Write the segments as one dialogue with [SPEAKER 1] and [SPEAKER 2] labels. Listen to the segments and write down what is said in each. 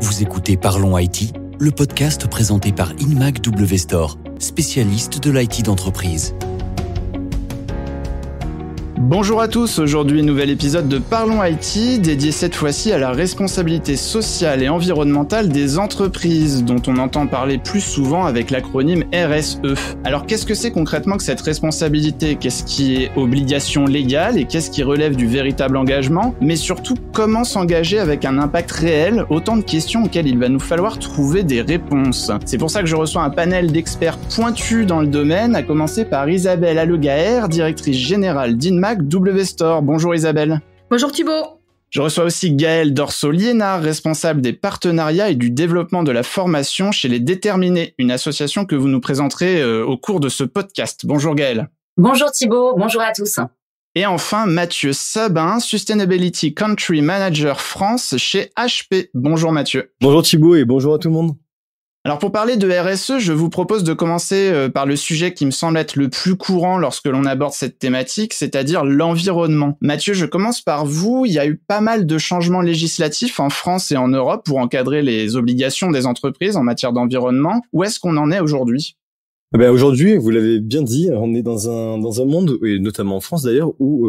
[SPEAKER 1] Vous écoutez Parlons IT, le podcast présenté par Inmac W Store, spécialiste de l'IT d'entreprise.
[SPEAKER 2] Bonjour à tous, aujourd'hui nouvel épisode de Parlons IT, dédié cette fois-ci à la responsabilité sociale et environnementale des entreprises, dont on entend parler plus souvent avec l'acronyme RSE. Alors qu'est-ce que c'est concrètement que cette responsabilité ? Qu'est-ce qui est obligation légale et qu'est-ce qui relève du véritable engagement ? Mais surtout, comment s'engager avec un impact réel ? Autant de questions auxquelles il va nous falloir trouver des réponses. C'est pour ça que je reçois un panel d'experts pointus dans le domaine, à commencer par Isabelle Allegaert, directrice générale d'Inmac W Store. Bonjour Isabelle.
[SPEAKER 3] Bonjour Thibaut.
[SPEAKER 2] Je reçois aussi Gaëlle Dorso-Liénard, responsable des partenariats et du développement de la formation chez Les Déterminés, une association que vous nous présenterez au cours de ce podcast. Bonjour Gaëlle.
[SPEAKER 3] Bonjour Thibaut, bonjour à tous.
[SPEAKER 2] Et enfin Mathieu Sabin, Sustainability Country Manager France chez HP. Bonjour Mathieu.
[SPEAKER 4] Bonjour Thibaut et bonjour à tout le monde.
[SPEAKER 2] Alors pour parler de RSE, je vous propose de commencer par le sujet qui me semble être le plus courant lorsque l'on aborde cette thématique, c'est-à-dire l'environnement. Mathieu, je commence par vous. Il y a eu pas mal de changements législatifs en France et en Europe pour encadrer les obligations des entreprises en matière d'environnement. Où est-ce qu'on en est aujourd'hui ?
[SPEAKER 4] Aujourd'hui, vous l'avez bien dit, on est dans un monde, et notamment en France d'ailleurs, où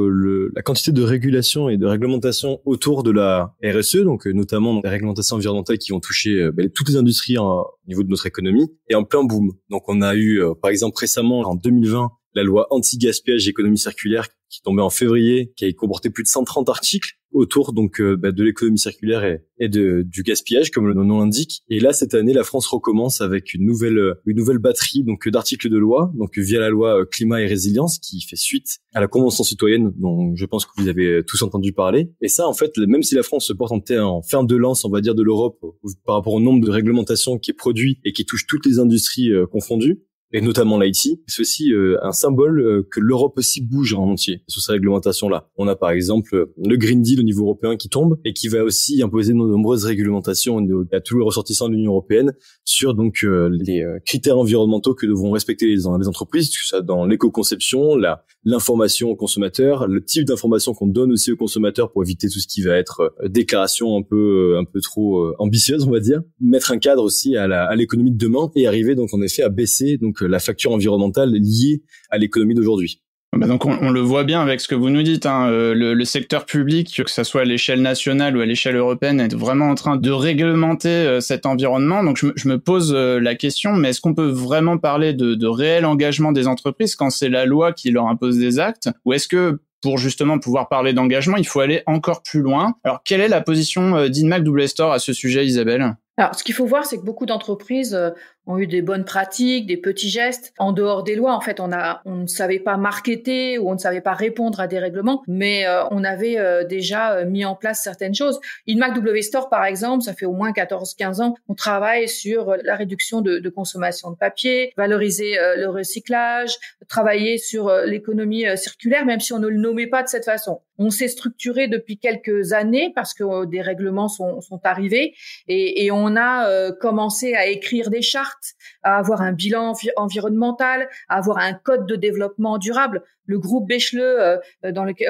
[SPEAKER 4] la quantité de régulation et de réglementation autour de la RSE, donc notamment les réglementations environnementales qui vont toucher toutes les industries au niveau de notre économie, est en plein boom. Donc on a eu, par exemple récemment, en 2020, la loi anti-gaspillage et économie circulaire qui tombait en février, qui a comporté plus de 130 articles autour de l'économie circulaire et du gaspillage, comme le nom l'indique. Et là, cette année, la France recommence avec une nouvelle batterie d'articles de loi, via la loi climat et résilience, qui fait suite à la Convention citoyenne, dont je pense que vous avez tous entendu parler. Et ça, en fait, même si la France se porte en fer de lance, on va dire, de l'Europe, par rapport au nombre de réglementations qui est produit et qui touche toutes les industries confondues, et notamment l'IT, c'est aussi un symbole que l'Europe aussi bouge en entier sur ces réglementations-là. On a par exemple le Green Deal au niveau européen qui tombe et qui va aussi imposer de nombreuses réglementations à tous les ressortissants de l'Union européenne sur les critères environnementaux que devront respecter les entreprises, que ce soit dans l'éco-conception, l'information aux consommateurs, le type d'information qu'on donne aussi aux consommateurs pour éviter tout ce qui va être déclaration un peu trop ambitieuse, on va dire, mettre un cadre aussi à l'économie de demain et arriver en effet à baisser la facture environnementale liée à l'économie d'aujourd'hui.
[SPEAKER 2] Donc on le voit bien avec ce que vous nous dites, le secteur public, que ce soit à l'échelle nationale ou à l'échelle européenne, est vraiment en train de réglementer cet environnement. Donc je me pose la question, mais est-ce qu'on peut vraiment parler de réel engagement des entreprises quand c'est la loi qui leur impose des actes, ou est-ce que pour justement pouvoir parler d'engagement, il faut aller encore plus loin ? Alors quelle est la position d'Inmac W Store à ce sujet, Isabelle ?
[SPEAKER 3] Alors, ce qu'il faut voir, c'est que beaucoup d'entreprises ont eu des bonnes pratiques, des petits gestes. En dehors des lois, en fait, on ne savait pas marketer ou on ne savait pas répondre à des règlements, mais on avait déjà mis en place certaines choses. Inmac W Store, par exemple, ça fait au moins 14-15 ans, on travaille sur la réduction de consommation de papier, valoriser le recyclage, travailler sur l'économie circulaire, même si on ne le nommait pas de cette façon. On s'est structuré depuis quelques années parce que des règlements sont arrivés et on a commencé à écrire des chartes, à avoir un bilan environnemental, à avoir un code de développement durable. Le groupe Becheleux,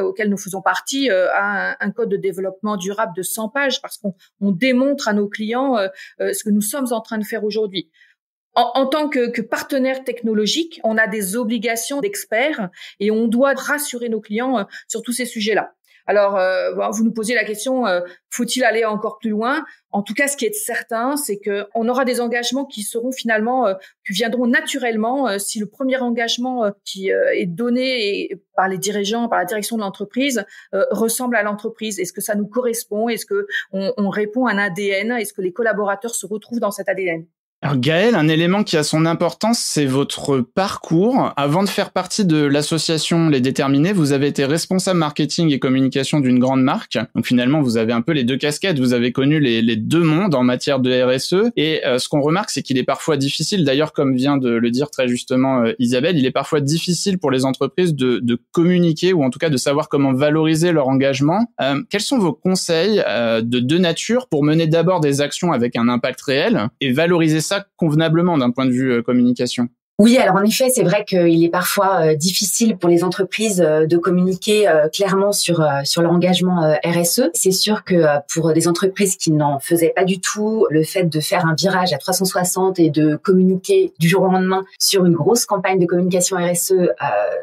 [SPEAKER 3] auquel nous faisons partie, a un code de développement durable de 100 pages parce qu'on démontre à nos clients ce que nous sommes en train de faire aujourd'hui. En tant que partenaire technologique, on a des obligations d'experts et on doit rassurer nos clients sur tous ces sujets-là. Alors, vous nous posiez la question, faut-il aller encore plus loin ? En tout cas, ce qui est certain, c'est que on aura des engagements qui seront finalement, qui viendront naturellement si le premier engagement qui est donné par les dirigeants, par la direction de l'entreprise, ressemble à l'entreprise. Est-ce que ça nous correspond ? Est-ce que on répond à un ADN ? Est-ce que les collaborateurs se retrouvent dans cet ADN ?
[SPEAKER 2] Alors Gaëlle, un élément qui a son importance, c'est votre parcours. Avant de faire partie de l'association Les Déterminés, vous avez été responsable marketing et communication d'une grande marque. Donc finalement, vous avez un peu les deux casquettes. Vous avez connu les deux mondes en matière de RSE. Et ce qu'on remarque, c'est qu'il est parfois difficile, d'ailleurs comme vient de le dire très justement Isabelle, il est parfois difficile pour les entreprises de communiquer ou en tout cas de savoir comment valoriser leur engagement. Quels sont vos conseils de deux natures pour mener d'abord des actions avec un impact réel et valoriser ça convenablement d'un point de vue communication ?
[SPEAKER 5] Oui, alors en effet, c'est vrai qu'il est parfois difficile pour les entreprises de communiquer clairement sur leur engagement RSE. C'est sûr que pour des entreprises qui n'en faisaient pas du tout, le fait de faire un virage à 360 et de communiquer du jour au lendemain sur une grosse campagne de communication RSE,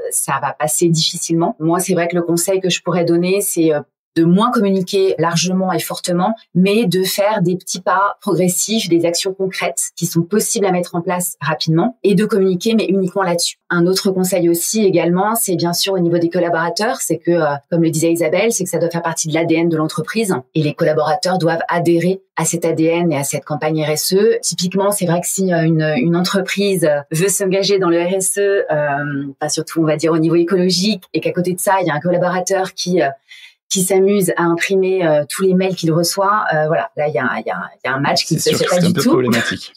[SPEAKER 5] ça va passer difficilement. Moi, c'est vrai que le conseil que je pourrais donner, c'est de moins communiquer largement et fortement, mais de faire des petits pas progressifs, des actions concrètes qui sont possibles à mettre en place rapidement et de communiquer, mais uniquement là-dessus. Un autre conseil aussi également, c'est bien sûr au niveau des collaborateurs, c'est que, comme le disait Isabelle, c'est que ça doit faire partie de l'ADN de l'entreprise et les collaborateurs doivent adhérer à cet ADN et à cette campagne RSE. Typiquement, c'est vrai que si une entreprise veut s'engager dans le RSE, surtout on va dire au niveau écologique, et qu'à côté de ça, il y a un collaborateur qui s'amuse à imprimer tous les mails qu'il reçoit, voilà, là il y a un match qui ne se fait pas du tout. C'est un peu
[SPEAKER 2] problématique.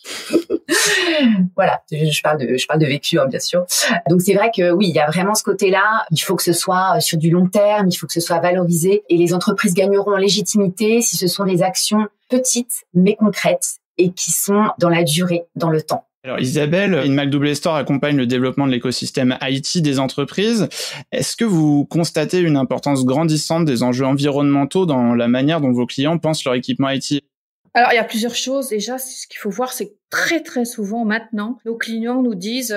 [SPEAKER 5] Voilà, je parle de vécu, hein, bien sûr. Donc c'est vrai que oui, il y a vraiment ce côté-là. Il faut que ce soit sur du long terme, il faut que ce soit valorisé, et les entreprises gagneront en légitimité si ce sont des actions petites mais concrètes et qui sont dans la durée, dans le temps.
[SPEAKER 2] Alors Isabelle, Inmac WStore accompagne le développement de l'écosystème IT des entreprises. Est-ce que vous constatez une importance grandissante des enjeux environnementaux dans la manière dont vos clients pensent leur équipement IT ?
[SPEAKER 3] Alors, il y a plusieurs choses. Déjà, ce qu'il faut voir, c'est que très, très souvent, maintenant, nos clients nous disent,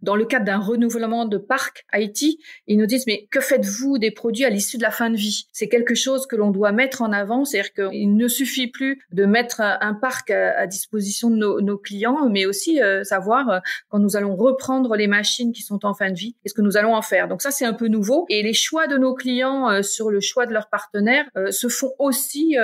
[SPEAKER 3] dans le cadre d'un renouvellement de parc IT, ils nous disent, mais que faites-vous des produits à l'issue de la fin de vie? C'est quelque chose que l'on doit mettre en avant. C'est-à-dire qu'il ne suffit plus de mettre un parc à disposition de nos clients, mais aussi savoir quand nous allons reprendre les machines qui sont en fin de vie, qu'est-ce que nous allons en faire. Donc ça, c'est un peu nouveau. Et les choix de nos clients sur le choix de leurs partenaires se font aussi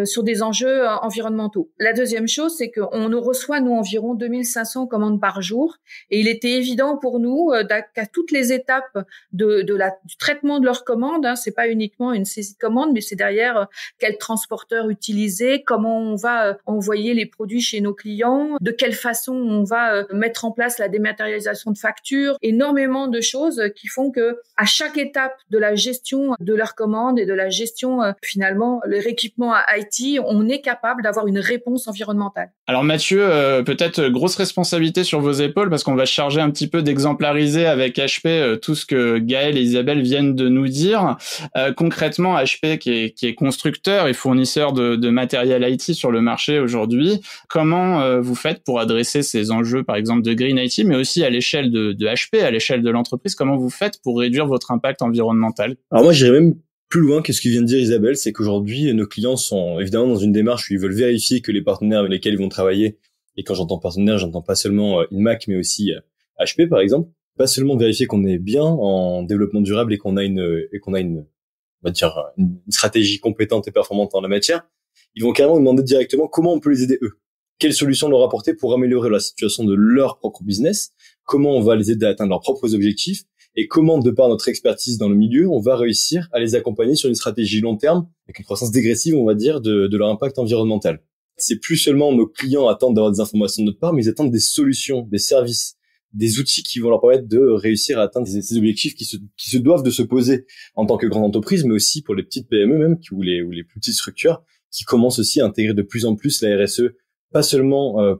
[SPEAKER 3] sur des enjeux environnementaux. La deuxième chose, c'est qu'on nous reçoit, nous, environ 2500 commandes par jour. Et il était évident pour nous qu'à toutes les étapes du traitement de leurs commandes, c'est pas uniquement une saisie de commande, mais c'est derrière quel transporteur utiliser, comment on va envoyer les produits chez nos clients, de quelle façon on va mettre en place la dématérialisation de factures, énormément de choses qui font que à chaque étape de la gestion de leurs commandes et de la gestion, finalement, leur équipement à IT, on est capable d'avoir une réponse environnementale.
[SPEAKER 2] Alors Mathieu, peut-être grosse responsabilité sur vos épaules parce qu'on va charger un petit peu d'exemplariser avec HP tout ce que Gaël et Isabelle viennent de nous dire. Concrètement, HP qui est constructeur et fournisseur de matériel IT sur le marché aujourd'hui, comment vous faites pour adresser ces enjeux, par exemple de Green IT, mais aussi à l'échelle de HP, à l'échelle de l'entreprise, comment vous faites pour réduire votre impact environnemental?
[SPEAKER 4] Alors moi, j'irais même plus loin que ce que vient de dire Isabelle, c'est qu'aujourd'hui, nos clients sont évidemment dans une démarche où ils veulent vérifier que les partenaires avec lesquels ils vont travailler, et quand j'entends partenaire, j'entends pas seulement Inmac, mais aussi HP par exemple, pas seulement vérifier qu'on est bien en développement durable et qu'on a une stratégie compétente et performante en la matière, ils vont carrément demander directement comment on peut les aider eux. Quelles solutions leur apporter pour améliorer la situation de leur propre business, comment on va les aider à atteindre leurs propres objectifs, et comment, de par notre expertise dans le milieu, on va réussir à les accompagner sur une stratégie long terme, avec une croissance dégressive, on va dire, de leur impact environnemental. C'est plus seulement nos clients attendent d'avoir des informations de notre part, mais ils attendent des solutions, des services, des outils qui vont leur permettre de réussir à atteindre ces objectifs qui se doivent de se poser en tant que grande entreprise, mais aussi pour les petites PME même, ou les plus petites structures, qui commencent aussi à intégrer de plus en plus la RSE, pas seulement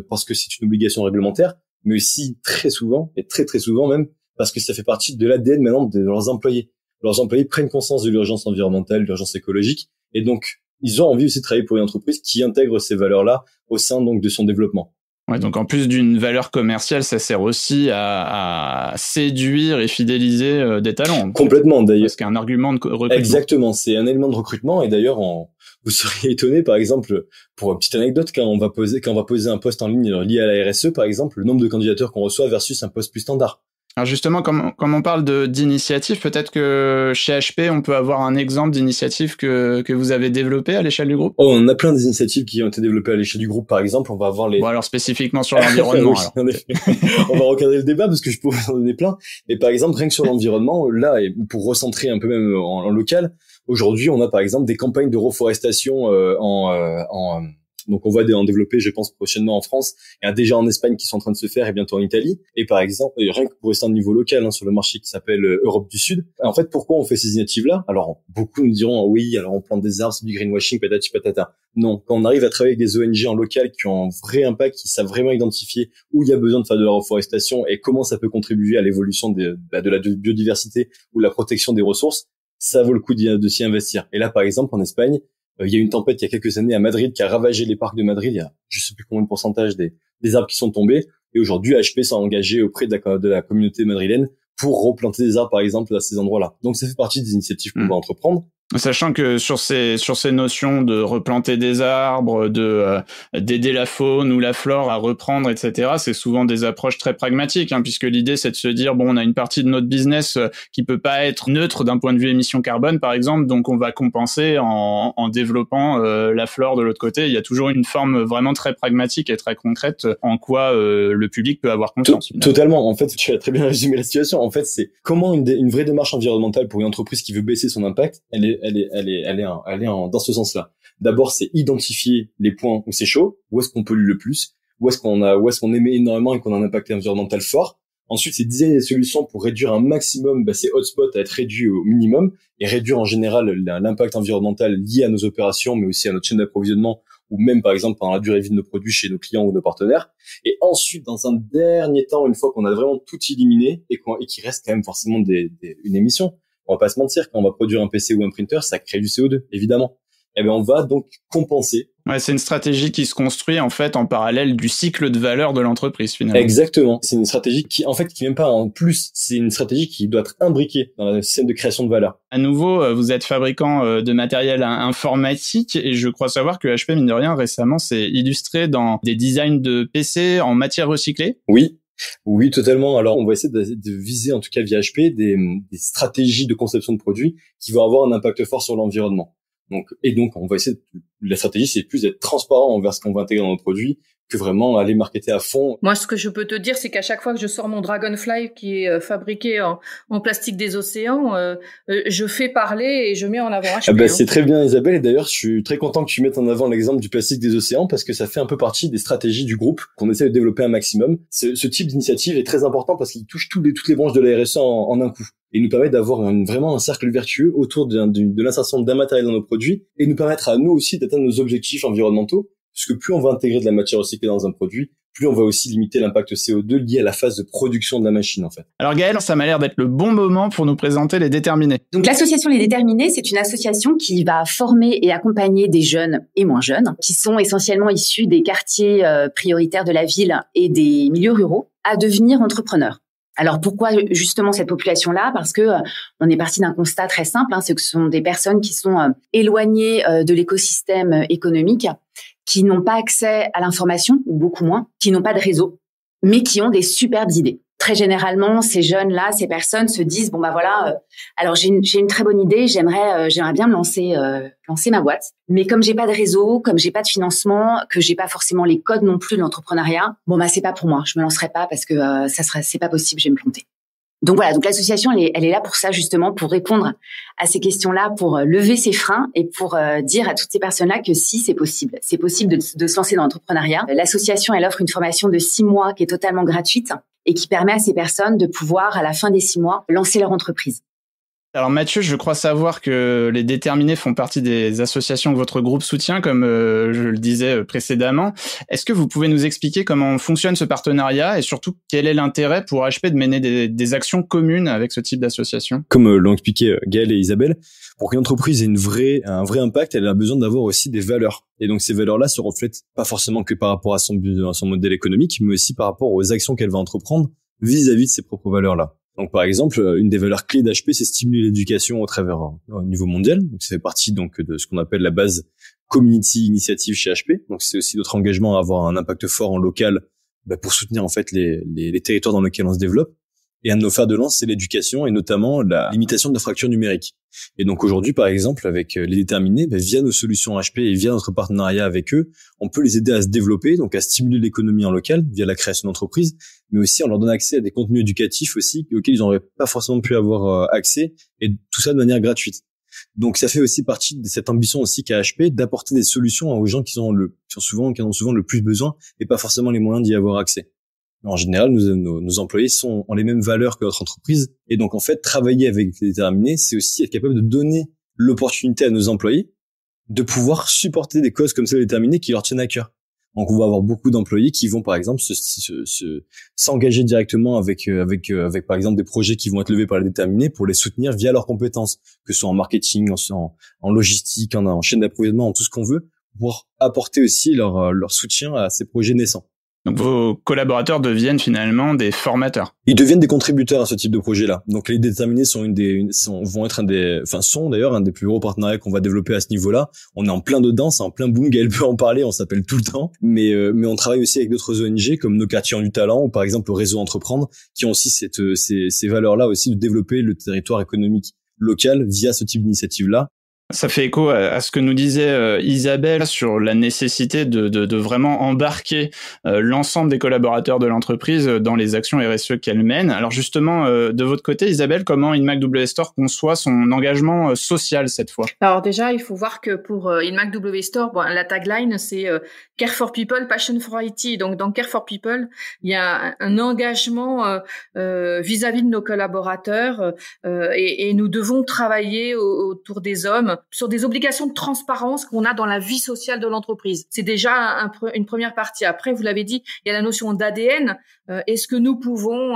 [SPEAKER 4] parce que c'est une obligation réglementaire, mais aussi très souvent, et très très souvent même, parce que ça fait partie de l'ADN maintenant de leurs employés. Leurs employés prennent conscience de l'urgence environnementale, de l'urgence écologique, et donc ils ont envie aussi de travailler pour une entreprise qui intègre ces valeurs-là au sein donc de son développement.
[SPEAKER 2] Ouais, donc en plus d'une valeur commerciale, ça sert aussi à séduire et fidéliser des talents.
[SPEAKER 4] Complètement, d'ailleurs.
[SPEAKER 2] Parce qu'un argument de recrutement.
[SPEAKER 4] Exactement, c'est un élément de recrutement, et d'ailleurs vous seriez étonné, par exemple, pour une petite anecdote, quand on va poser un poste en ligne lié à la RSE, par exemple, le nombre de candidatures qu'on reçoit versus un poste plus standard.
[SPEAKER 2] Alors justement, comme on parle d'initiatives, peut-être que chez HP, on peut avoir un exemple d'initiative que vous avez développée à l'échelle du groupe.
[SPEAKER 4] Oh, on a plein d'initiatives qui ont été développées à l'échelle du groupe, par exemple. On va avoir les...
[SPEAKER 2] Bon, alors spécifiquement sur l'environnement.
[SPEAKER 4] Oui, en effet. On va recadrer le débat parce que je pourrais en donner plein. Mais par exemple, rien que sur l'environnement, là, et pour recentrer un peu même en local, aujourd'hui, on a par exemple des campagnes de reforestation Donc on va en développer, je pense, prochainement en France. Il y a déjà en Espagne qui sont en train de se faire et bientôt en Italie. Et par exemple, rien que pour rester au niveau local, sur le marché qui s'appelle Europe du Sud. En fait, pourquoi on fait ces initiatives-là? Alors, beaucoup nous diront, oui, alors on plante des arbres, c'est du greenwashing, patati patata. Non, quand on arrive à travailler avec des ONG en local qui ont un vrai impact, qui savent vraiment identifier où il y a besoin de faire de la reforestation et comment ça peut contribuer à l'évolution de la biodiversité ou la protection des ressources, ça vaut le coup de s'y investir. Et là, par exemple, en Espagne, il y a eu une tempête il y a quelques années à Madrid qui a ravagé les parcs de Madrid. Il y a je sais plus combien de pourcentage des arbres qui sont tombés. Et aujourd'hui, HP s'est engagé auprès de la communauté madrilène pour replanter des arbres, par exemple, à ces endroits-là. Donc, ça fait partie des initiatives qu'on va entreprendre.
[SPEAKER 2] Sachant que sur ces notions de replanter des arbres, d'aider la faune ou la flore à reprendre, etc., c'est souvent des approches très pragmatiques, puisque l'idée c'est de se dire bon, on a une partie de notre business qui peut pas être neutre d'un point de vue émission carbone, par exemple, donc on va compenser en développant la flore de l'autre côté. Il y a toujours une forme vraiment très pragmatique et très concrète en quoi le public peut avoir confiance.
[SPEAKER 4] Totalement. En fait, tu as très bien résumé la situation. En fait, c'est comment une vraie démarche environnementale pour une entreprise qui veut baisser son impact, elle est dans ce sens-là. D'abord, c'est identifier les points où c'est chaud, où est-ce qu'on pollue le plus, où est-ce qu'on émet énormément et qu'on a un impact environnemental fort. Ensuite, c'est designer des solutions pour réduire un maximum ces hotspots à être réduits au minimum et réduire en général l'impact environnemental lié à nos opérations, mais aussi à notre chaîne d'approvisionnement ou même par exemple pendant la durée de vie de nos produits chez nos clients ou nos partenaires. Et ensuite, dans un dernier temps, une fois qu'on a vraiment tout éliminé et qu'il reste quand même forcément une émission, on va pas se mentir, quand on va produire un PC ou un printer, ça crée du CO2, évidemment. Eh bien, on va donc compenser.
[SPEAKER 2] Ouais, c'est une stratégie qui se construit, en fait, en parallèle du cycle de valeur de l'entreprise, finalement.
[SPEAKER 4] Exactement. C'est une stratégie qui même pas en plus, c'est une stratégie qui doit être imbriquée dans la scène de création de valeur.
[SPEAKER 2] À nouveau, vous êtes fabricant de matériel informatique et je crois savoir que HP, mine de rien, récemment, s'est illustré dans des designs de PC en matière recyclée.
[SPEAKER 4] Oui, totalement. Alors, on va essayer de viser, en tout cas via HP, des stratégies de conception de produits qui vont avoir un impact fort sur l'environnement. Donc, on va essayer la stratégie, c'est plus d'être transparent envers ce qu'on va intégrer dans nos produits que vraiment aller marketer à fond.
[SPEAKER 3] Moi, ce que je peux te dire, c'est qu'à chaque fois que je sors mon Dragonfly qui est fabriqué en plastique des océans, je fais parler et je mets en avant HP.
[SPEAKER 4] C'est très bien, Isabelle. Et d'ailleurs, je suis très content que tu mettes en avant l'exemple du plastique des océans parce que ça fait un peu partie des stratégies du groupe qu'on essaie de développer un maximum. Ce type d'initiative est très important parce qu'il touche toutes les branches de la RSE en un coup. Et nous permet d'avoir vraiment un cercle vertueux autour de l'insertion d'un matériel dans nos produits et nous permettre à nous aussi d'atteindre nos objectifs environnementaux. Parce que plus on va intégrer de la matière recyclée dans un produit, plus on va aussi limiter l'impact CO2 lié à la phase de production de la machine, en fait.
[SPEAKER 2] Alors Gaëlle, ça m'a l'air d'être le bon moment pour nous présenter les Déterminés.
[SPEAKER 5] Donc l'association Les Déterminés, c'est une association qui va former et accompagner des jeunes et moins jeunes, qui sont essentiellement issus des quartiers prioritaires de la ville et des milieux ruraux, à devenir entrepreneurs. Alors pourquoi justement cette population-là? Parce que on est parti d'un constat très simple, c'est que ce sont des personnes qui sont éloignées de l'écosystème économique, qui n'ont pas accès à l'information, ou beaucoup moins, qui n'ont pas de réseau, mais qui ont des superbes idées. Très généralement, ces jeunes-là, ces personnes se disent alors j'ai une très bonne idée, j'aimerais bien me lancer ma boîte, mais comme j'ai pas de réseau, comme j'ai pas de financement, que j'ai pas forcément les codes non plus de l'entrepreneuriat, c'est pas pour moi, je me lancerai pas parce que c'est pas possible, je vais me planter. Donc voilà, donc l'association elle est là pour ça justement, pour répondre à ces questions-là, pour lever ces freins et pour dire à toutes ces personnes-là que si c'est possible de se lancer dans l'entrepreneuriat. L'association elle offre une formation de 6 mois qui est totalement gratuite et qui permet à ces personnes de pouvoir à la fin des 6 mois lancer leur entreprise.
[SPEAKER 2] Alors Mathieu, je crois savoir que les Déterminés font partie des associations que votre groupe soutient, comme je le disais précédemment. Est-ce que vous pouvez nous expliquer comment fonctionne ce partenariat et surtout quel est l'intérêt pour HP de mener des actions communes avec ce type d'association?
[SPEAKER 4] Comme l'ont expliqué Gaëlle et Isabelle, pour qu'une entreprise ait un vrai impact, elle a besoin d'avoir aussi des valeurs. Et donc ces valeurs-là se reflètent pas forcément que par rapport à son modèle économique, mais aussi par rapport aux actions qu'elle va entreprendre vis-à-vis de ses propres valeurs-là. Donc, par exemple, une des valeurs clés d'HP, c'est stimuler l'éducation au niveau mondial. Donc, ça fait partie, de ce qu'on appelle la base community initiative chez HP. Donc, c'est aussi notre engagement à avoir un impact fort en local, pour soutenir, en fait, les territoires dans lesquels on se développe. Et un de nos fers de lance, c'est l'éducation et notamment la limitation de la fracture numérique. Et donc aujourd'hui, par exemple, avec les Déterminés, via nos solutions HP et via notre partenariat avec eux, on peut les aider à se développer, donc à stimuler l'économie en local via la création d'entreprises, mais aussi on leur donne accès à des contenus éducatifs aussi auxquels ils n'auraient pas forcément pu avoir accès, et tout ça de manière gratuite. Donc ça fait aussi partie de cette ambition aussi qu'a HP d'apporter des solutions aux gens qui en ont souvent le plus besoin et pas forcément les moyens d'y avoir accès. En général, nos employés ont les mêmes valeurs que notre entreprise, et donc en fait, travailler avec les déterminés, c'est aussi être capable de donner l'opportunité à nos employés de pouvoir supporter des causes comme celles déterminées qui leur tiennent à cœur. Donc on va avoir beaucoup d'employés qui vont par exemple s'engager directement avec par exemple des projets qui vont être levés par les déterminés pour les soutenir via leurs compétences, que ce soit en marketing, en logistique, en chaîne d'approvisionnement, en tout ce qu'on veut, pour apporter aussi leur soutien à ces projets naissants.
[SPEAKER 2] Donc vos collaborateurs deviennent finalement des formateurs.
[SPEAKER 4] Ils deviennent des contributeurs à ce type de projet-là. Donc les déterminés sont sont d'ailleurs un des plus gros partenariats qu'on va développer à ce niveau-là. On est en plein dedans, c'est en plein boom. Gaël peut en parler, on s'appelle tout le temps. Mais on travaille aussi avec d'autres ONG comme nos quartiers du talent ou par exemple le réseau Entreprendre, qui ont aussi ces valeurs-là aussi de développer le territoire économique local via ce type d'initiative-là.
[SPEAKER 2] Ça fait écho à ce que nous disait Isabelle sur la nécessité de vraiment embarquer l'ensemble des collaborateurs de l'entreprise dans les actions RSE qu'elle mène. Alors justement, de votre côté, Isabelle, comment Inmac W Store conçoit son engagement social cette fois?
[SPEAKER 3] Alors déjà, il faut voir que pour Inmac W Store, la tagline c'est Care for People, Passion for IT. Donc dans Care for People, il y a un engagement vis-à-vis de nos collaborateurs et nous devons travailler autour des hommes sur des obligations de transparence qu'on a dans la vie sociale de l'entreprise. C'est déjà une première partie. Après, vous l'avez dit, il y a la notion d'ADN. Est-ce que nous pouvons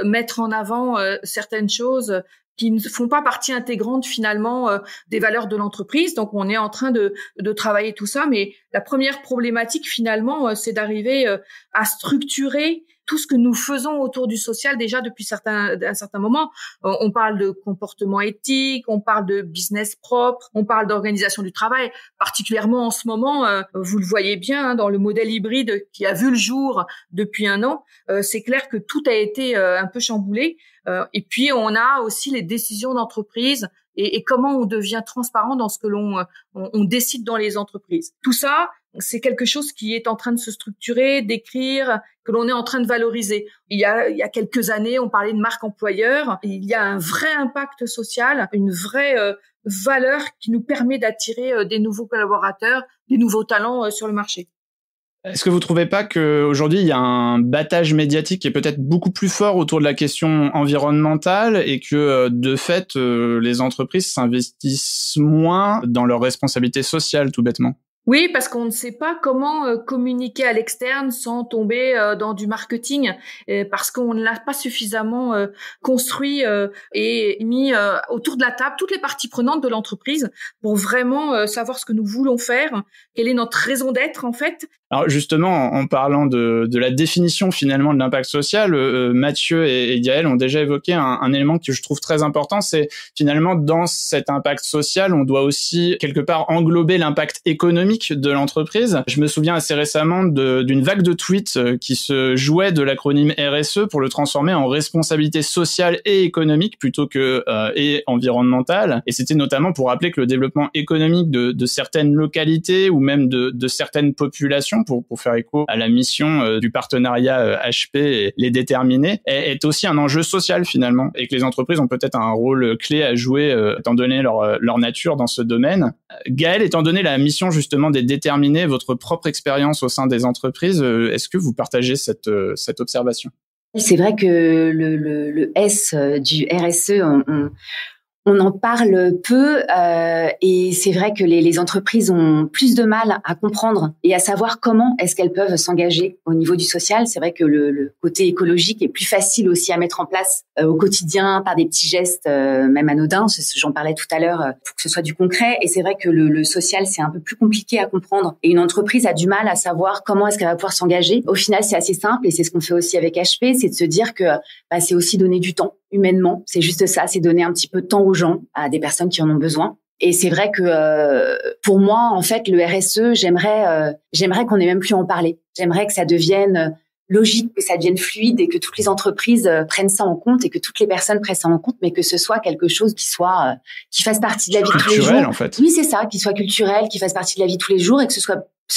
[SPEAKER 3] mettre en avant certaines choses qui ne font pas partie intégrante finalement des valeurs de l'entreprise. Donc on est en train de travailler tout ça, mais la première problématique finalement, c'est d'arriver à structurer tout ce que nous faisons autour du social déjà depuis un certain moment. On parle de comportement éthique, on parle de business propre, on parle d'organisation du travail. Particulièrement en ce moment, vous le voyez bien dans le modèle hybride qui a vu le jour depuis 1 an, c'est clair que tout a été un peu chamboulé. Et puis on a aussi les décisions d'entreprise et comment on devient transparent dans ce que on décide dans les entreprises. Tout ça, c'est quelque chose qui est en train de se structurer, d'écrire, que l'on est en train de valoriser. Il y a quelques années, on parlait de marque employeur. Il y a un vrai impact social, une vraie valeur qui nous permet d'attirer des nouveaux collaborateurs, des nouveaux talents sur le marché.
[SPEAKER 2] Est-ce que vous trouvez pas qu'aujourd'hui, il y a un battage médiatique qui est peut-être beaucoup plus fort autour de la question environnementale et que, de fait, les entreprises s'investissent moins dans leurs responsabilités sociales, tout bêtement?
[SPEAKER 3] Oui, parce qu'on ne sait pas comment communiquer à l'externe sans tomber dans du marketing, parce qu'on ne l'a pas suffisamment construit et mis autour de la table toutes les parties prenantes de l'entreprise pour vraiment savoir ce que nous voulons faire, quelle est notre raison d'être en fait.
[SPEAKER 2] Alors justement, en parlant de la définition finalement de l'impact social, Mathieu et Gaël ont déjà évoqué un élément que je trouve très important, c'est finalement dans cet impact social, on doit aussi quelque part englober l'impact économique de l'entreprise. Je me souviens assez récemment d'une vague de tweets qui se jouait de l'acronyme RSE pour le transformer en responsabilité sociale et économique plutôt que et environnementale. Et c'était notamment pour rappeler que le développement économique de certaines localités ou même de certaines populations, pour faire écho à la mission du partenariat HP et les déterminés, est aussi un enjeu social finalement, et que les entreprises ont peut-être un rôle clé à jouer étant donné leur nature dans ce domaine. Gaël, étant donné la mission justement des déterminés, votre propre expérience au sein des entreprises, est-ce que vous partagez cette observation?
[SPEAKER 5] C'est vrai que le S du RSE, on en parle peu et c'est vrai que les entreprises ont plus de mal à comprendre et à savoir comment est-ce qu'elles peuvent s'engager au niveau du social. C'est vrai que le côté écologique est plus facile aussi à mettre en place au quotidien par des petits gestes même anodins. J'en parlais tout à l'heure pour que ce soit du concret. Et c'est vrai que le social, c'est un peu plus compliqué à comprendre. Et une entreprise a du mal à savoir comment est-ce qu'elle va pouvoir s'engager. Au final, c'est assez simple et c'est ce qu'on fait aussi avec HP, c'est de se dire que c'est aussi donner du temps humainement. C'est juste ça, c'est donner un petit peu de temps aux gens, à des personnes qui en ont besoin. Et c'est vrai que pour moi, en fait, le RSE, j'aimerais qu'on ait même plus à en parler. J'aimerais que ça devienne logique, que ça devienne fluide et que toutes les entreprises prennent ça en compte et que toutes les personnes prennent ça en compte, mais que ce soit quelque chose qui fasse partie de la vie de tous les jours.
[SPEAKER 2] Culturel, en fait.
[SPEAKER 5] Oui, c'est ça, qui soit culturel, qui fasse partie de la vie de tous les jours et que ce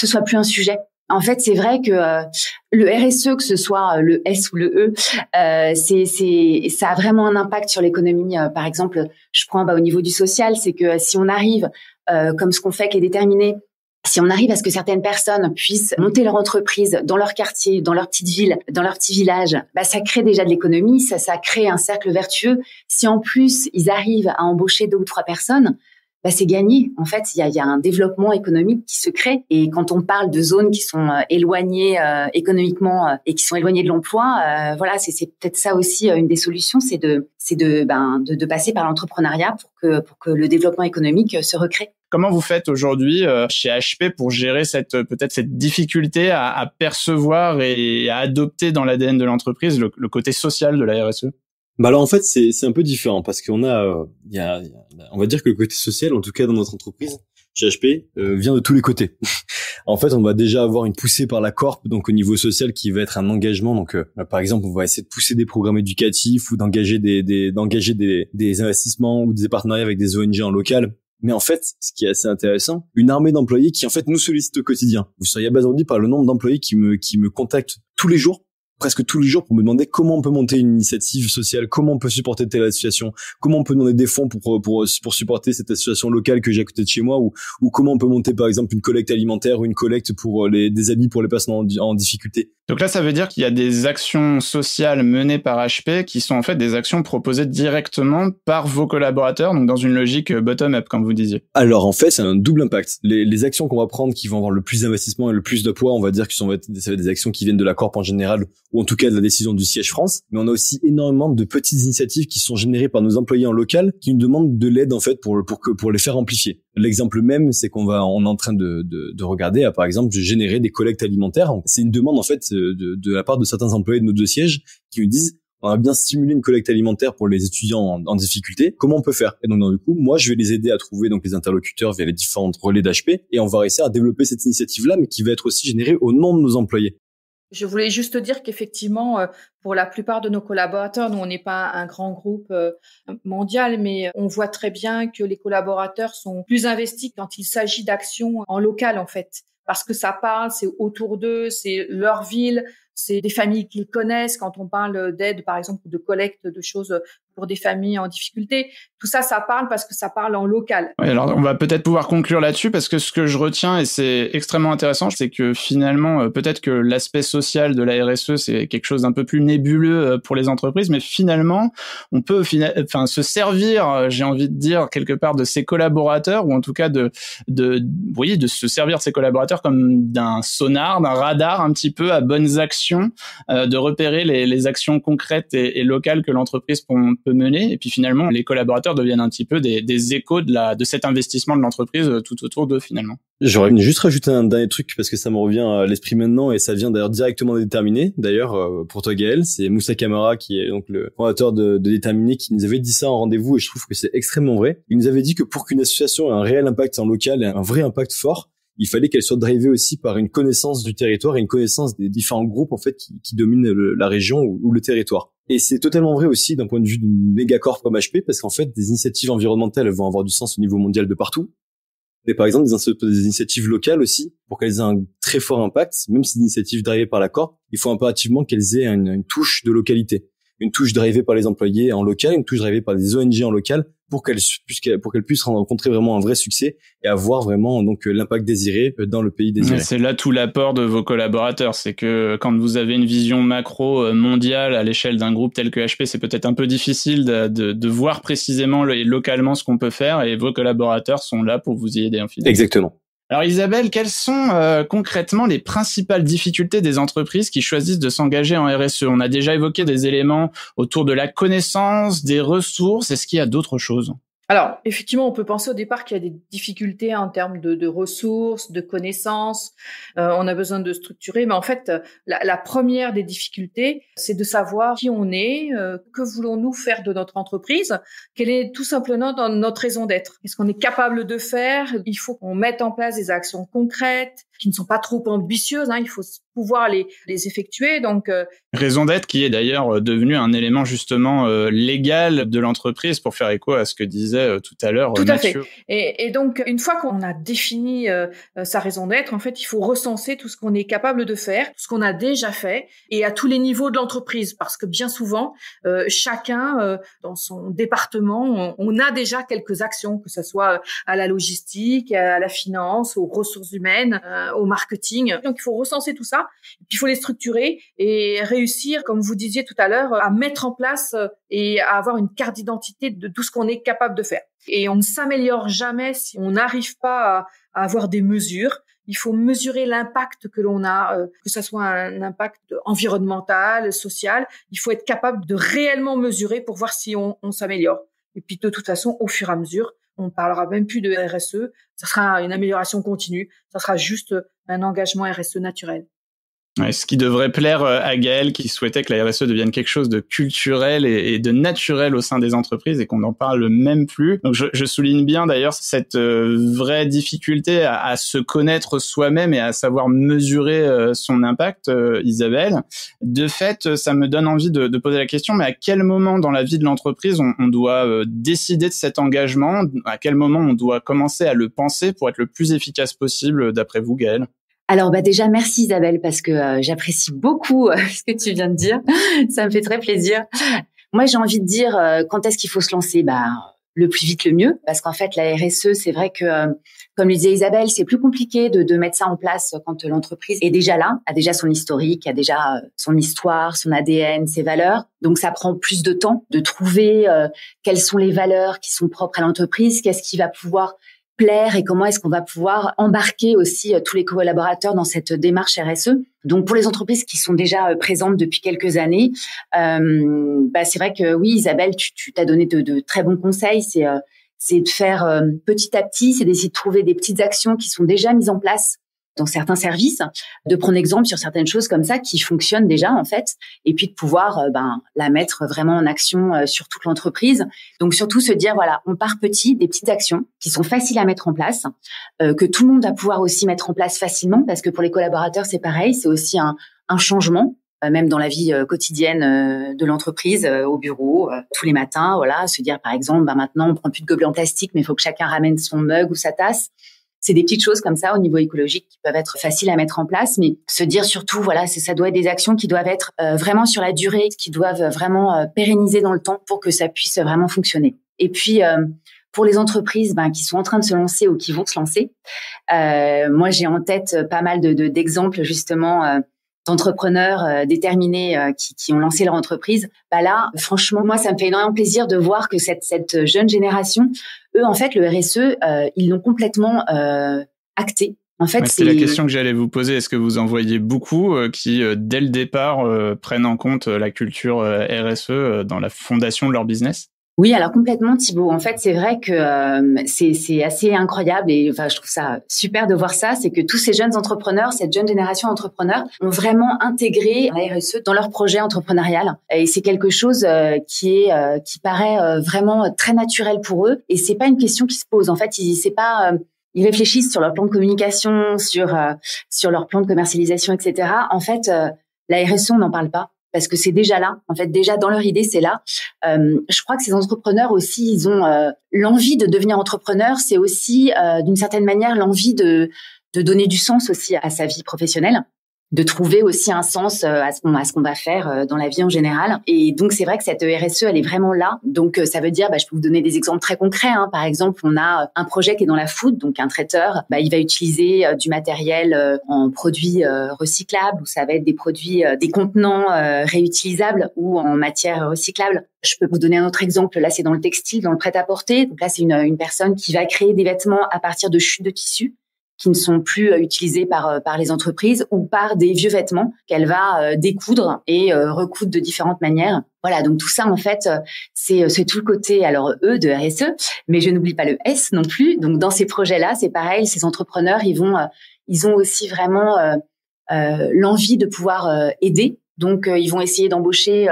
[SPEAKER 5] soit plus un sujet. En fait, c'est vrai que le RSE, que ce soit le S ou le E, ça a vraiment un impact sur l'économie. Par exemple, je prends au niveau du social, c'est que si on arrive, comme ce qu'on fait qui est déterminé, si on arrive à ce que certaines personnes puissent monter leur entreprise dans leur quartier, dans leur petite ville, dans leur petit village, ça crée déjà de l'économie, ça crée un cercle vertueux. Si en plus ils arrivent à embaucher 2 ou 3 personnes, c'est gagné. En fait, il y a un développement économique qui se crée. Et quand on parle de zones qui sont éloignées économiquement et qui sont éloignées de l'emploi, voilà, c'est peut-être ça aussi une des solutions, c'est de passer par l'entrepreneuriat pour que le développement économique se recrée.
[SPEAKER 2] Comment vous faites aujourd'hui chez HP pour gérer cette difficulté à percevoir et à adopter dans l'ADN de l'entreprise le côté social de la RSE?
[SPEAKER 4] Alors en fait c'est un peu différent parce qu'on a on va dire que le côté social, en tout cas dans notre entreprise chez HP, vient de tous les côtés. En fait, on va déjà avoir une poussée par la corp, donc au niveau social, qui va être un engagement. Donc par exemple, on va essayer de pousser des programmes éducatifs ou d'engager des investissements ou des partenariats avec des ONG en local. Mais en fait, ce qui est assez intéressant, une armée d'employés qui en fait nous sollicitent au quotidien. Vous seriez abasourdi par le nombre d'employés qui me contactent tous les jours, presque tous les jours, pour me demander comment on peut monter une initiative sociale, comment on peut supporter telle association, comment on peut demander des fonds pour supporter cette association locale que j'ai à côté de chez moi, ou comment on peut monter par exemple une collecte alimentaire ou une collecte pour des habits pour les personnes en difficulté.
[SPEAKER 2] Donc là, ça veut dire qu'il y a des actions sociales menées par HP qui sont en fait des actions proposées directement par vos collaborateurs, donc dans une logique bottom-up, comme vous disiez.
[SPEAKER 4] Alors en fait, c'est un double impact. Les actions qu'on va prendre qui vont avoir le plus d'investissement et le plus de poids, on va dire que ça va être des actions qui viennent de la corp en général, ou en tout cas de la décision du siège France. Mais on a aussi énormément de petites initiatives qui sont générées par nos employés en local, qui nous demandent de l'aide en fait pour les faire amplifier. L'exemple même, c'est on est en train de regarder, par exemple, de générer des collectes alimentaires. C'est une demande en fait de la part de certains employés de nos 2 sièges qui nous disent: on a bien stimulé une collecte alimentaire pour les étudiants en difficulté. Comment on peut faire? Et donc, du coup, moi, je vais les aider à trouver donc les interlocuteurs via les différents relais d'HP, et on va réussir à développer cette initiative-là, mais qui va être aussi générée au nom de nos employés.
[SPEAKER 3] Je voulais juste dire qu'effectivement, pour la plupart de nos collaborateurs, nous, on n'est pas un grand groupe mondial, mais on voit très bien que les collaborateurs sont plus investis quand il s'agit d'actions en local, en fait. Parce que ça parle, c'est autour d'eux, c'est leur ville, c'est des familles qu'ils connaissent. Quand on parle d'aide, par exemple, de collecte de choses pour des familles en difficulté, tout ça, ça parle parce que ça parle en local.
[SPEAKER 2] Oui, alors on va peut-être pouvoir conclure là-dessus, parce que ce que je retiens, et c'est extrêmement intéressant, c'est que finalement, peut-être que l'aspect social de la RSE, c'est quelque chose d'un peu plus nébuleux pour les entreprises, mais finalement, on peut se servir, j'ai envie de dire, quelque part de ses collaborateurs, ou en tout cas de se servir de ses collaborateurs comme d'un sonar, d'un radar un petit peu à bonnes actions, de repérer les actions concrètes et locales que l'entreprise peut mener, et puis finalement, les collaborateurs deviennent un petit peu des échos de cet investissement de l'entreprise tout autour d'eux finalement.
[SPEAKER 4] J'aurais juste rajouté un dernier truc parce que ça me revient à l'esprit maintenant, et ça vient d'ailleurs directement de Déterminé. D'ailleurs, pour toi Gaël, c'est Moussa Camara qui est donc le fondateur de Déterminé qui nous avait dit ça en rendez-vous, et je trouve que c'est extrêmement vrai. Il nous avait dit que pour qu'une association ait un réel impact en local, un vrai impact fort, il fallait qu'elle soit drivée aussi par une connaissance du territoire et une connaissance des différents groupes en fait qui dominent la région ou le territoire. Et c'est totalement vrai aussi d'un point de vue d'une mégacorp comme HP, parce qu'en fait, des initiatives environnementales vont avoir du sens au niveau mondial de partout. Mais par exemple, des initiatives locales aussi, pour qu'elles aient un très fort impact, même si des initiatives drivées par la corp, il faut impérativement qu'elles aient une touche de localité. Une touche drivée par les employés en local, une touche drivée par des ONG en local, pour qu'elles puissent rencontrer vraiment un vrai succès et avoir vraiment donc l'impact désiré dans le pays désiré.
[SPEAKER 2] C'est là tout l'apport de vos collaborateurs, c'est que quand vous avez une vision macro mondiale à l'échelle d'un groupe tel que HP, c'est peut-être un peu difficile de voir précisément et localement ce qu'on peut faire, et vos collaborateurs sont là pour vous y aider en final.
[SPEAKER 4] Exactement.
[SPEAKER 2] Alors Isabelle, quelles sont concrètement les principales difficultés des entreprises qui choisissent de s'engager en RSE? On a déjà évoqué des éléments autour de la connaissance, des ressources. Est-ce qu'il y a d'autres choses?
[SPEAKER 3] Alors, effectivement, on peut penser au départ qu'il y a des difficultés en termes de ressources, de connaissances. On a besoin de structurer, mais en fait, la première des difficultés, c'est de savoir qui on est, que voulons-nous faire de notre entreprise, quelle est tout simplement notre raison d'être. Qu'est-ce qu'on est capable de faire? Il faut qu'on mette en place des actions concrètes qui ne sont pas trop ambitieuses. Il faut pouvoir les effectuer. Donc
[SPEAKER 2] raison d'être qui est d'ailleurs devenu un élément justement légal de l'entreprise, pour faire écho à ce que disait tout à l'heure Mathieu.
[SPEAKER 3] Tout à fait. Et donc une fois qu'on a défini sa raison d'être, en fait, il faut recenser tout ce qu'on est capable de faire, tout ce qu'on a déjà fait, et à tous les niveaux de l'entreprise, parce que bien souvent chacun dans son département, on a déjà quelques actions, que ce soit à la logistique, à la finance, aux ressources humaines, au marketing. Donc il faut recenser tout ça, et puis il faut les structurer et réussir, comme vous disiez tout à l'heure, à mettre en place et à avoir une carte d'identité de tout ce qu'on est capable de faire. Et on ne s'améliore jamais si on n'arrive pas à avoir des mesures. Il faut mesurer l'impact que l'on a, que ça soit un impact environnemental, social. Il faut être capable de réellement mesurer pour voir si on s'améliore. Et puis de toute façon, au fur et à mesure, on parlera même plus de RSE. Ça sera une amélioration continue. Ça sera juste un engagement RSE naturel.
[SPEAKER 2] Ouais, ce qui devrait plaire à Gaël, qui souhaitait que la RSE devienne quelque chose de culturel et de naturel au sein des entreprises et qu'on n'en parle même plus. Donc je souligne bien d'ailleurs cette vraie difficulté à se connaître soi-même et à savoir mesurer son impact, Isabelle. De fait, ça me donne envie de poser la question, mais à quel moment dans la vie de l'entreprise on doit décider de cet engagement? À quel moment on doit commencer à le penser pour être le plus efficace possible, d'après vous, Gaël?
[SPEAKER 5] Alors déjà merci Isabelle, parce que j'apprécie beaucoup ce que tu viens de dire. Ça me fait très plaisir. Moi j'ai envie de dire quand est-ce qu'il faut se lancer, le plus vite le mieux, parce qu'en fait la RSE, c'est vrai que comme le disait Isabelle, c'est plus compliqué de mettre ça en place quand l'entreprise est déjà là, a déjà son historique, a déjà son histoire, son ADN, ses valeurs. Donc ça prend plus de temps de trouver quelles sont les valeurs qui sont propres à l'entreprise, qu'est-ce qui va pouvoir plaire et comment est-ce qu'on va pouvoir embarquer aussi tous les collaborateurs dans cette démarche RSE. Donc pour les entreprises qui sont déjà présentes depuis quelques années, c'est vrai que oui Isabelle, tu t'as donné de très bons conseils. C'est de faire petit à petit, c'est d'essayer de trouver des petites actions qui sont déjà mises en place dans certains services, de prendre exemple sur certaines choses comme ça qui fonctionnent déjà en fait, et puis de pouvoir la mettre vraiment en action sur toute l'entreprise. Donc surtout se dire voilà, on part petit, des petites actions qui sont faciles à mettre en place, que tout le monde va pouvoir aussi mettre en place facilement, parce que pour les collaborateurs c'est pareil, c'est aussi un changement. Même dans la vie quotidienne de l'entreprise, au bureau, tous les matins, voilà, se dire par exemple, maintenant on prend plus de gobelets en plastique, mais il faut que chacun ramène son mug ou sa tasse. C'est des petites choses comme ça au niveau écologique qui peuvent être faciles à mettre en place, mais se dire surtout, voilà, ça doit être des actions qui doivent être vraiment sur la durée, qui doivent vraiment pérenniser dans le temps pour que ça puisse vraiment fonctionner. Et puis, pour les entreprises qui sont en train de se lancer ou qui vont se lancer, moi j'ai en tête pas mal d'exemples justement d'entrepreneurs déterminés qui ont lancé leur entreprise. Là, franchement, moi, ça me fait énormément plaisir de voir que cette jeune génération, eux, en fait, le RSE, ils l'ont complètement acté. En fait,
[SPEAKER 2] c'est la question que j'allais vous poser. Est-ce que vous en voyez beaucoup qui, dès le départ, prennent en compte la culture RSE dans la fondation de leur business ?
[SPEAKER 5] Oui, alors complètement Thibaut. En fait, c'est vrai que c'est assez incroyable et enfin je trouve ça super de voir ça. C'est que tous ces jeunes entrepreneurs, cette jeune génération d'entrepreneurs, ont vraiment intégré la RSE dans leur projet entrepreneurial. Et c'est quelque chose qui paraît vraiment très naturel pour eux. Et c'est pas une question qui se pose. En fait, ils réfléchissent sur leur plan de communication, sur leur plan de commercialisation, etc. En fait, la RSE, on n'en parle pas. Parce que c'est déjà là, en fait, déjà dans leur idée, c'est là. Je crois que ces entrepreneurs aussi, ils ont l'envie de devenir entrepreneurs. C'est aussi, d'une certaine manière, l'envie de donner du sens aussi à sa vie professionnelle, de trouver aussi un sens à ce qu'on va faire dans la vie en général. Et donc, c'est vrai que cette RSE, elle est vraiment là. Donc, ça veut dire, je peux vous donner des exemples très concrets. Par exemple, on a un projet qui est dans la food, donc un traiteur, il va utiliser du matériel en produits recyclables, ou ça va être des produits, des contenants réutilisables ou en matière recyclable. Je peux vous donner un autre exemple. Là, c'est dans le textile, dans le prêt-à-porter. Donc là, c'est une personne qui va créer des vêtements à partir de chutes de tissu qui ne sont plus utilisés par les entreprises, ou par des vieux vêtements qu'elle va découdre et recoudre de différentes manières. Voilà, donc tout ça en fait, c'est tout le côté alors E de RSE, mais je n'oublie pas le S non plus. Donc dans ces projets-là, c'est pareil, ces entrepreneurs, ils ont aussi vraiment l'envie de pouvoir aider Donc, ils vont essayer d'embaucher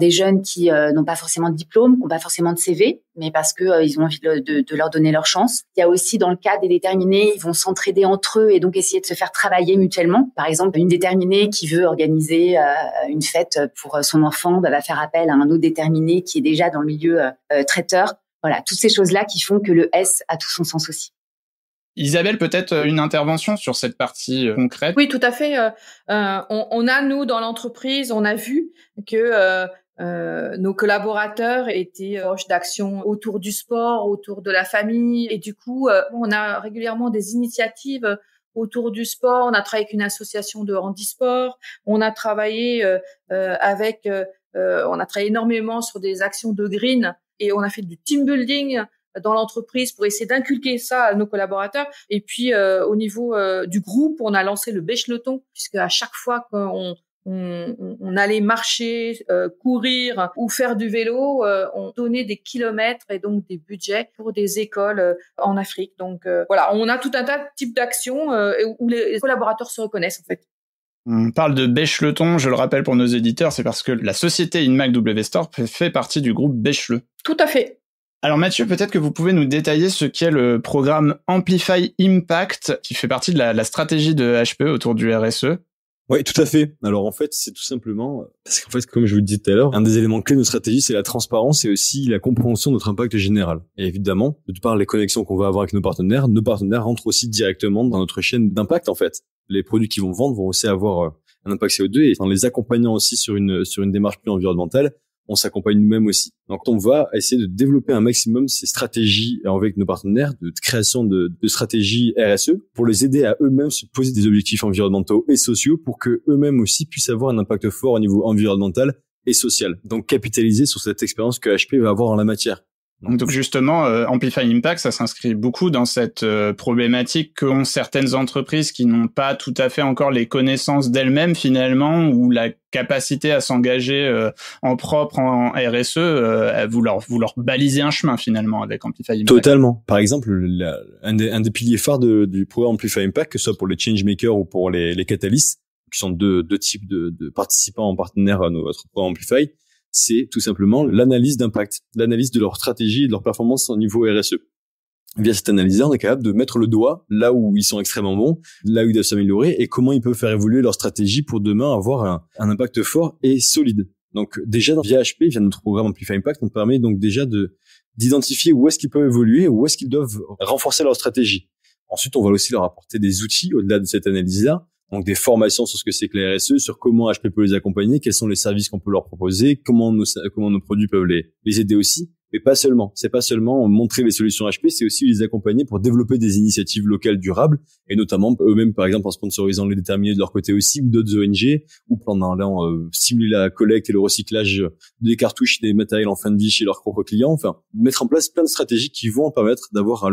[SPEAKER 5] des jeunes qui n'ont pas forcément de diplôme, qui n'ont pas forcément de CV, mais parce que ils ont envie de leur donner leur chance. Il y a aussi, dans le cas des déterminés, ils vont s'entraider entre eux et donc essayer de se faire travailler mutuellement. Par exemple, une déterminée qui veut organiser une fête pour son enfant va faire appel à un autre déterminé qui est déjà dans le milieu traiteur. Voilà, toutes ces choses-là qui font que le S a tout son sens aussi.
[SPEAKER 2] Isabelle, peut-être une intervention sur cette partie concrète?
[SPEAKER 3] Oui, tout à fait. On a, nous, dans l'entreprise, on a vu que nos collaborateurs étaient proches d'actions autour du sport, autour de la famille. Et du coup, on a régulièrement des initiatives autour du sport. On a travaillé avec une association de handisport. On a travaillé on a travaillé énormément sur des actions de green et on a fait du team building dans l'entreprise pour essayer d'inculquer ça à nos collaborateurs. Et puis, au niveau du groupe, on a lancé le Bêche-le-Thon, puisque à chaque fois qu'on allait marcher, courir ou faire du vélo, on donnait des kilomètres et donc des budgets pour des écoles en Afrique. Donc voilà, on a tout un tas de types d'actions où les collaborateurs se reconnaissent en fait.
[SPEAKER 2] On parle de Bêche-le-Thon, je le rappelle pour nos éditeurs, c'est parce que la société Inmac W Store fait partie du groupe Bêche-le.
[SPEAKER 3] Tout à fait.
[SPEAKER 2] Alors Mathieu, peut-être que vous pouvez nous détailler ce qu'est le programme Amplify Impact, qui fait partie de la stratégie de HPE autour du RSE.
[SPEAKER 4] Oui, tout à fait. Alors en fait, c'est tout simplement parce qu'en fait, comme je vous le disais tout à l'heure, un des éléments clés de notre stratégie, c'est la transparence et aussi la compréhension de notre impact général. Et évidemment, de par les connexions qu'on va avoir avec nos partenaires rentrent aussi directement dans notre chaîne d'impact en fait. Les produits qu'ils vont vendre vont aussi avoir un impact CO2 et en les accompagnant aussi sur une démarche plus environnementale, on s'accompagne nous-mêmes aussi. Donc, on va essayer de développer un maximum ces stratégies avec nos partenaires de création de stratégies RSE pour les aider à eux-mêmes se poser des objectifs environnementaux et sociaux pour que eux-mêmes aussi puissent avoir un impact fort au niveau environnemental et social. Donc, capitaliser sur cette expérience que HP va avoir en la matière.
[SPEAKER 2] Donc justement, Amplify Impact, ça s'inscrit beaucoup dans cette problématique qu'ont certaines entreprises qui n'ont pas tout à fait encore les connaissances d'elles-mêmes finalement, ou la capacité à s'engager en propre en RSE, vous leur balisez un chemin finalement avec Amplify Impact.
[SPEAKER 4] Totalement. Par exemple, un des piliers phares du programme Amplify Impact, que ce soit pour les changemakers ou pour les catalystes, qui sont deux types de participants en partenaire à notre programme Amplify, c'est tout simplement l'analyse d'impact, l'analyse de leur stratégie et de leur performance au niveau RSE. Via cette analyse-là, on est capable de mettre le doigt là où ils sont extrêmement bons, là où ils doivent s'améliorer et comment ils peuvent faire évoluer leur stratégie pour demain avoir un impact fort et solide. Donc déjà, via HP, via notre programme Amplify Impact, on permet donc déjà d'identifier où est-ce qu'ils peuvent évoluer, où est-ce qu'ils doivent renforcer leur stratégie. Ensuite, on va aussi leur apporter des outils au-delà de cette analyse-là. Donc des formations sur ce que c'est que la RSE, sur comment HP peut les accompagner, quels sont les services qu'on peut leur proposer, comment nos produits peuvent les aider aussi. Mais pas seulement. C'est pas seulement montrer les solutions HP, c'est aussi les accompagner pour développer des initiatives locales durables, et notamment eux-mêmes, par exemple, en sponsorisant les déterminés de leur côté aussi, ou d'autres ONG, ou en allant stimuler la collecte et le recyclage des cartouches, des matériels en fin de vie chez leurs propres clients. Enfin, mettre en place plein de stratégies qui vont permettre d'avoir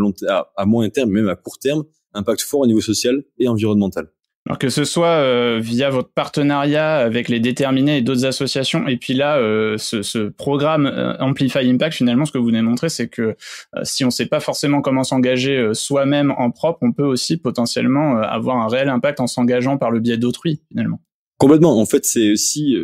[SPEAKER 4] à moyen terme, même à court terme, un impact fort au niveau social et environnemental.
[SPEAKER 2] Alors que ce soit via votre partenariat avec les déterminés et d'autres associations, et puis là, ce programme Amplify Impact, finalement, ce que vous venez de montrer, c'est que si on ne sait pas forcément comment s'engager soi-même en propre, on peut aussi potentiellement avoir un réel impact en s'engageant par le biais d'autrui, finalement.
[SPEAKER 4] Complètement. En fait, c'est aussi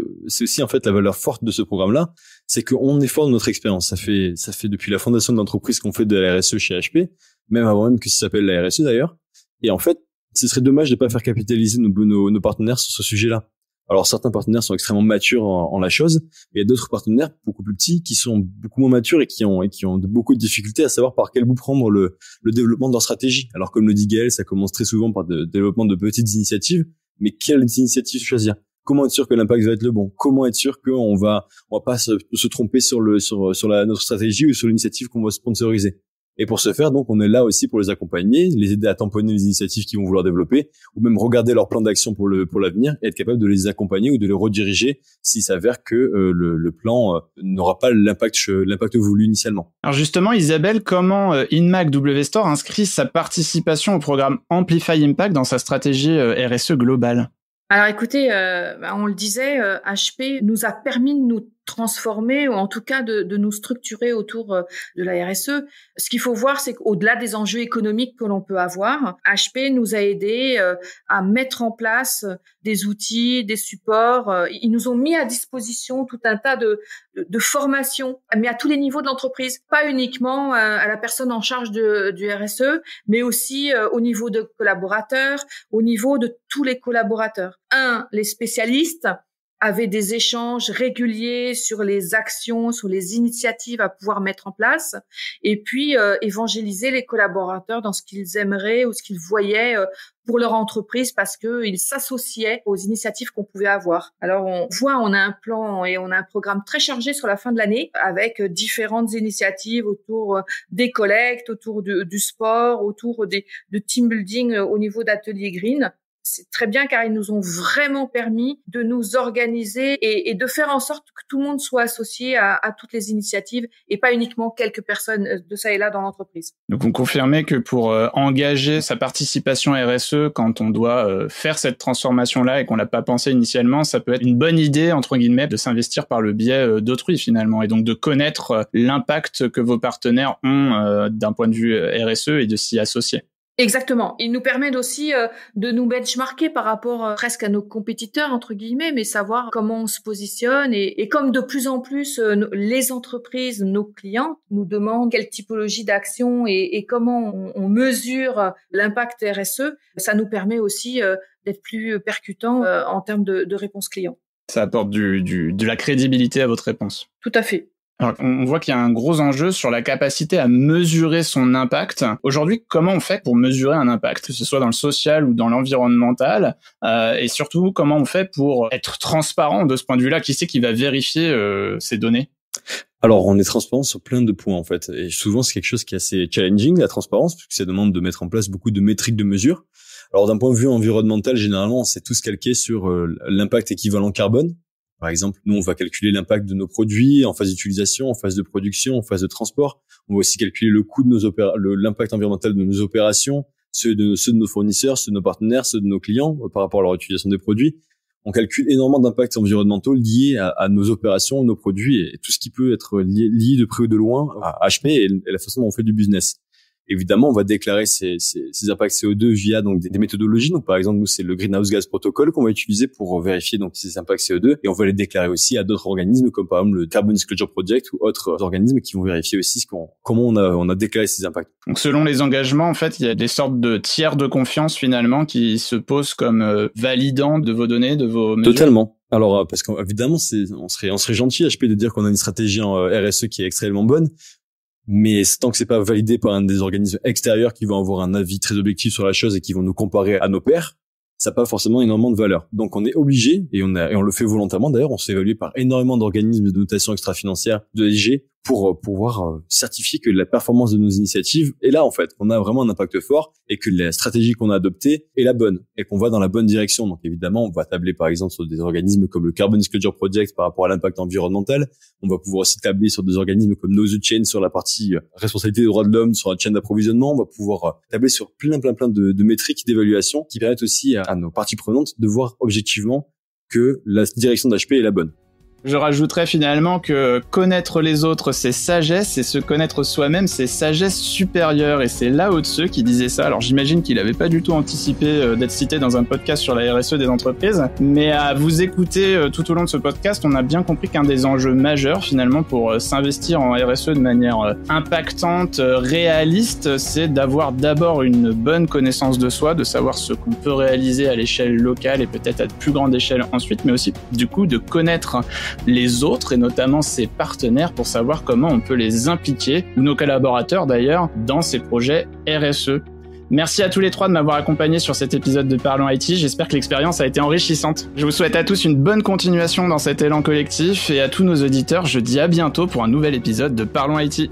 [SPEAKER 4] en fait la valeur forte de ce programme-là, c'est qu'on est fort de notre expérience. Ça fait depuis la fondation de l'entreprise qu'on fait de la RSE chez HP, même avant même que ça s'appelle la RSE d'ailleurs. Et en fait, ce serait dommage de pas faire capitaliser nos partenaires sur ce sujet-là. Alors certains partenaires sont extrêmement matures en la chose, mais il y a d'autres partenaires beaucoup plus petits qui sont beaucoup moins matures et qui ont beaucoup de difficultés à savoir par quel bout prendre le développement de leur stratégie. Alors comme le dit Gaël, ça commence très souvent par le développement de petites initiatives, mais quelles initiatives choisir? Comment être sûr que l'impact va être le bon? Comment être sûr qu'on va pas se tromper sur notre stratégie ou sur l'initiative qu'on va sponsoriser? Et pour ce faire, donc, on est là aussi pour les accompagner, les aider à tamponner les initiatives qu'ils vont vouloir développer, ou même regarder leur plan d'action pour l'avenir et être capable de les accompagner ou de les rediriger s'il s'avère que le plan n'aura pas l'impact voulu initialement.
[SPEAKER 2] Alors justement, Isabelle, comment Inmac W Store inscrit sa participation au programme Amplify Impact dans sa stratégie RSE globale?
[SPEAKER 3] Alors écoutez, on le disait, HP nous a permis de nous transformer ou en tout cas de nous structurer autour de la RSE. Ce qu'il faut voir, c'est qu'au-delà des enjeux économiques que l'on peut avoir, HP nous a aidés à mettre en place des outils, des supports. Ils nous ont mis à disposition tout un tas de formations, mais à tous les niveaux de l'entreprise, pas uniquement à la personne en charge du RSE, mais aussi au niveau de collaborateurs, au niveau de tous les collaborateurs. Les spécialistes avaient des échanges réguliers sur les actions, sur les initiatives à pouvoir mettre en place, et puis évangéliser les collaborateurs dans ce qu'ils aimeraient ou ce qu'ils voyaient pour leur entreprise, parce qu'ils s'associaient aux initiatives qu'on pouvait avoir. Alors on a un plan et on a un programme très chargé sur la fin de l'année, avec différentes initiatives autour des collectes, autour du sport, autour de team building au niveau d'Atelier Green. C'est très bien car ils nous ont vraiment permis de nous organiser et de faire en sorte que tout le monde soit associé à toutes les initiatives et pas uniquement quelques personnes de ça et là dans l'entreprise.
[SPEAKER 2] Donc vous confirmez que pour engager sa participation RSE quand on doit faire cette transformation-là et qu'on l'a pas pensé initialement, ça peut être une bonne idée, entre guillemets, de s'investir par le biais d'autrui finalement, et donc de connaître l'impact que vos partenaires ont d'un point de vue RSE et de s'y associer.
[SPEAKER 3] Exactement. Il nous permet aussi de nous benchmarker par rapport presque à nos compétiteurs, entre guillemets, mais savoir comment on se positionne. Et comme de plus en plus les entreprises, nos clients, nous demandent quelle typologie d'action et comment on mesure l'impact RSE, ça nous permet aussi d'être plus percutant en termes de réponse client.
[SPEAKER 2] Ça apporte de la crédibilité à votre réponse.
[SPEAKER 3] Tout à fait.
[SPEAKER 2] Alors, on voit qu'il y a un gros enjeu sur la capacité à mesurer son impact. Aujourd'hui, comment on fait pour mesurer un impact, que ce soit dans le social ou dans l'environnemental, et surtout, comment on fait pour être transparent de ce point de vue-là? Qui c'est qui va vérifier ces données?
[SPEAKER 4] Alors, on est transparent sur plein de points, en fait. Et souvent, c'est quelque chose qui est assez challenging, la transparence, puisque ça demande de mettre en place beaucoup de métriques de mesure. Alors, d'un point de vue environnemental, généralement, on s'est tous calqués sur l'impact équivalent carbone. Par exemple, nous, on va calculer l'impact de nos produits en phase d'utilisation, en phase de production, en phase de transport. On va aussi calculer le coût de l'impact environnemental de nos opérations, ceux de nos fournisseurs, ceux de nos partenaires, ceux de nos clients par rapport à leur utilisation des produits. On calcule énormément d'impacts environnementaux liés à nos opérations, nos produits et tout ce qui peut être lié de près ou de loin à HP et la façon dont on fait du business. Évidemment, on va déclarer ces impacts CO2 via donc des méthodologies. Donc, par exemple, nous, c'est le Greenhouse Gas Protocol qu'on va utiliser pour vérifier donc ces impacts CO2, et on va les déclarer aussi à d'autres organismes, comme par exemple le Carbon Disclosure Project ou autres organismes qui vont vérifier aussi comment on a déclaré ces impacts.
[SPEAKER 2] Donc, selon les engagements, en fait, il y a des sortes de tiers de confiance finalement qui se posent comme validants de vos données, de vos mesures.
[SPEAKER 4] Totalement. Alors, parce qu'évidemment, on serait gentil, HP, de dire qu'on a une stratégie en RSE qui est extrêmement bonne. Mais tant que c'est pas validé par un des organismes extérieurs qui vont avoir un avis très objectif sur la chose et qui vont nous comparer à nos pairs, ça n'a pas forcément énormément de valeur. Donc on est obligé, et on le fait volontairement d'ailleurs, on se fait évaluer par énormément d'organismes de notation extra-financière, de ESG, pour pouvoir certifier que la performance de nos initiatives est là en fait, qu'on a vraiment un impact fort et que la stratégie qu'on a adoptée est la bonne et qu'on va dans la bonne direction. Donc évidemment, on va tabler par exemple sur des organismes comme le Carbon Disclosure Project par rapport à l'impact environnemental. On va pouvoir aussi tabler sur des organismes comme Know the Chain sur la partie responsabilité des droits de l'homme, sur la chaîne d'approvisionnement. On va pouvoir tabler sur plein de métriques d'évaluation qui permettent aussi à nos parties prenantes de voir objectivement que la direction d'HP est la bonne.
[SPEAKER 2] Je rajouterais finalement que connaître les autres, c'est sagesse, et se connaître soi-même, c'est sagesse supérieure. Et c'est Lao Tse qui disait ça. Alors j'imagine qu'il n'avait pas du tout anticipé d'être cité dans un podcast sur la RSE des entreprises. Mais à vous écouter tout au long de ce podcast, on a bien compris qu'un des enjeux majeurs finalement pour s'investir en RSE de manière impactante, réaliste, c'est d'avoir d'abord une bonne connaissance de soi, de savoir ce qu'on peut réaliser à l'échelle locale et peut-être à de plus grande échelle ensuite, mais aussi du coup de connaître les autres et notamment ses partenaires pour savoir comment on peut les impliquer, ou nos collaborateurs d'ailleurs, dans ces projets RSE. Merci à tous les trois de m'avoir accompagné sur cet épisode de Parlons IT. J'espère que l'expérience a été enrichissante. Je vous souhaite à tous une bonne continuation dans cet élan collectif et à tous nos auditeurs, je dis à bientôt pour un nouvel épisode de Parlons IT.